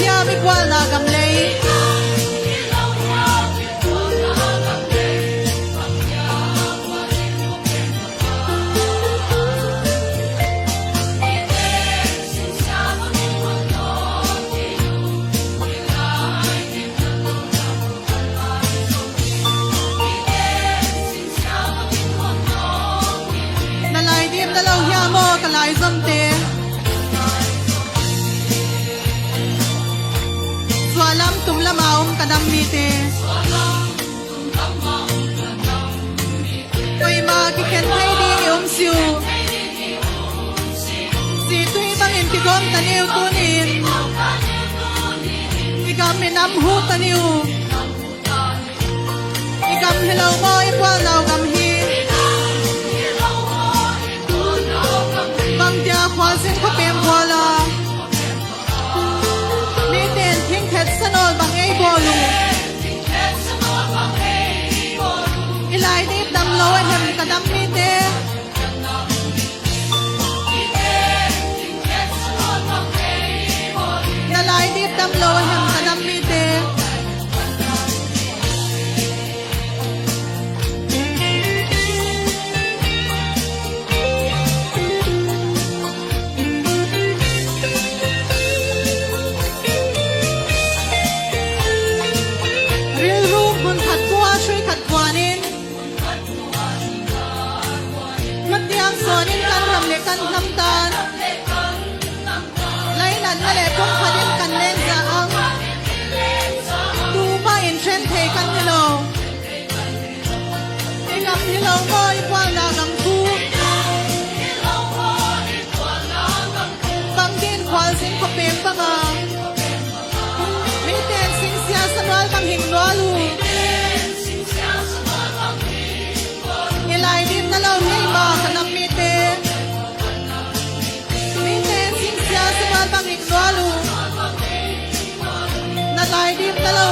hiam igual na gamlay nalay dim dalaw hiam mo kalay zamte swalam tum lamaum kadam mite Koy magiken hay di siu si tui bangin kigom taniu tunin igam minam hu taniu igam hilaw mo ipwal naw gam hi bang dia khwal sin khapem wala mi ten thing khet sanol bang ei bolu ilai ni dam lo hem kadam mi te nalai ni dam lo hem kadam mi te ril rum hun khat kwa shui khat kwanin mat diang sonin kan ram le kan nam tan lai nan ma le pong khadin kan len za ang tu ma in tren thei kan hello ingam hello mo ipwa na gam thu bang din khwal sin ko pem banga mi ten sing sia sanwal bang hing walu ilai dim na law nei ma kanam mi te mi ten sing sia sanwal bang hing walu nalai dim na law